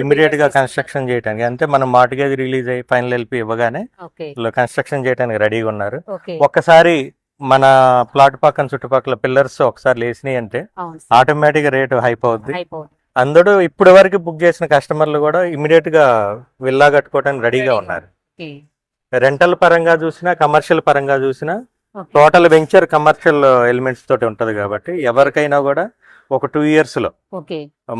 Immediate గా construction చేయడానికి, అంటే మనం మార్టిగేజ్ రిలీజ్ అయ్యి ఫైనల్ ఎల్పి ఇవ్వగానే కన్స్ట్రక్షన్ చేయడానికి రెడీగా ఉన్నారు. ఒక్కసారి మన ప్లాట్ పక్కన చుట్టుపక్కల పిల్లర్స్ ఒకసారి లేసినాయి అంటే ఆటోమేటిక్ గా రేటు హైప్ అవుద్ది. అందరూ ఇప్పటి వరకు బుక్ చేసిన కస్టమర్లు కూడా ఇమీడియట్ గా విల్లా కట్టుకోవడానికి రెడీగా ఉన్నారు. రెంటల్ పరంగా చూసినా కమర్షియల్ పరంగా చూసినా టోటల్ వెంచర్ కమర్షియల్ ఎలిమెంట్స్ తోటి ఉంటది కాబట్టి ఎవరికైనా కూడా ఒక 2 years లో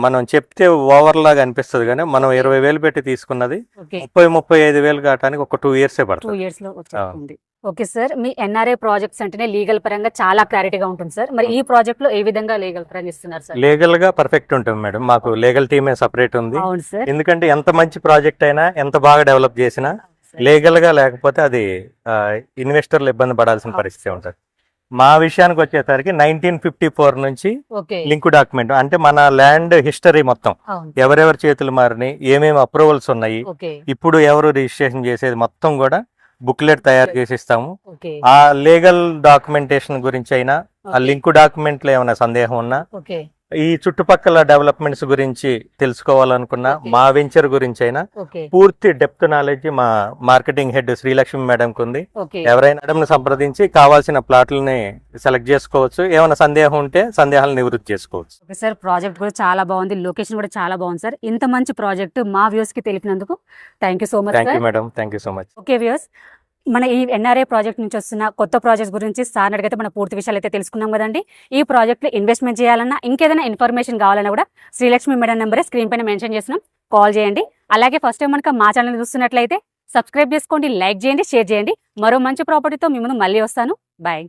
మనం చెప్తే ఓవర్ లాగా అనిపిస్తుంది కానీ మనం 20,000 పెట్టి తీసుకున్నది 30-35,000 కావడానికి ఒక 2 years పడుతుంది. ఓకే సార్, మీ ఎన్ఆర్ఐ ప్రాజెక్ట్స్ అంటేనే లీగల్ పరంగా చాలా క్లారిటీగా ఉంటుంది సార్. మరి ఈ ప్రాజెక్ట్ లో ఏ విధంగా లీగల్ పరంగా ఇస్తున్నారు సార్? లీగల్ గా పర్ఫెక్ట్ ఉంటుంది మేడం. మాకు లీగల్ టీమే సపరేట్ ఉంది. ఎందుకంటే ఎంత మంచి ప్రాజెక్ట్ అయినా ఎంత బాగా డెవలప్ చేసినా లీగల్ గా లేకపోతే అది ఇన్వెస్టర్లు ఇబ్బంది పడాల్సిన పరిస్థితి ఉంటుంది. మా విషయానికి వచ్చేసరికి 1954 నుంచి లింక్ డాక్యుమెంట్, అంటే మన ల్యాండ్ హిస్టరీ మొత్తం ఎవరెవరి చేతులు మారినాయి, ఏమేమి అప్రూవల్స్ ఉన్నాయి, ఇప్పుడు ఎవరు రిజిస్ట్రేషన్ చేసేది మొత్తం కూడా బుక్లెట్ తయారు చేసి ఇస్తాము. ఆ లీగల్ డాక్యుమెంటేషన్ గురించి అయినా, ఆ లింక్ డాక్యుమెంట్ లో ఏమైనా సందేహం ఉన్నా, ఈ చుట్టుపక్కల డెవలప్మెంట్స్ గురించి తెలుసుకోవాలనుకున్నా, మా వెంచర్ గురించి అయినా పూర్తి డెప్త్ నాలెడ్జ్ మా మార్కెటింగ్ హెడ్ శ్రీలక్ష్మి మేడం కు ఉంది. ఎవరైనా మేడం సంప్రదించి కావాల్సిన ప్లాట్లని సెలెక్ట్ చేసుకోవచ్చు. ఏమైనా సందేహం ఉంటే సందేహాలను నివృత్తి చేసుకోవచ్చు. సార్, ప్రాజెక్ట్ కూడా చాలా బాగుంది, లొకేషన్ కూడా చాలా బాగుంది సార్. ఇంత మంచి ప్రాజెక్ట్ మా వ్యూస్ కి తెలిపినందుకు thank you so much. Thank you madam, thank you so much. Okay views, మన ఈ ఎన్ఆర్ఐ ప్రాజెక్ట్ నుంచి వస్తున్న కొత్త ప్రాజెక్ట్స్ గురించి సార్ అడిగితే మన పూర్తి విషయాలు అయితే తెలుసుకున్నాం కదండి. ఈ ప్రాజెక్ట్లో ఇన్వెస్ట్మెంట్ చేయాలన్నా, ఇంకేదైనా ఇన్ఫర్మేషన్ కావాలన్నా కూడా శ్రీలక్ష్మి మేడం నెంబరే స్క్రీన్ పైన మెన్షన్ చేస్తున్నాం, కాల్ చేయండి. అలాగే ఫస్ట్ టైం మనకు మా ఛానల్ చూస్తున్నట్లయితే సబ్స్క్రైబ్ చేసుకోండి, లైక్ చేయండి, షేర్ చేయండి. మరో మంచి ప్రాపర్టీతో మీ ముందు మళ్ళీ వస్తాను. బాయ్.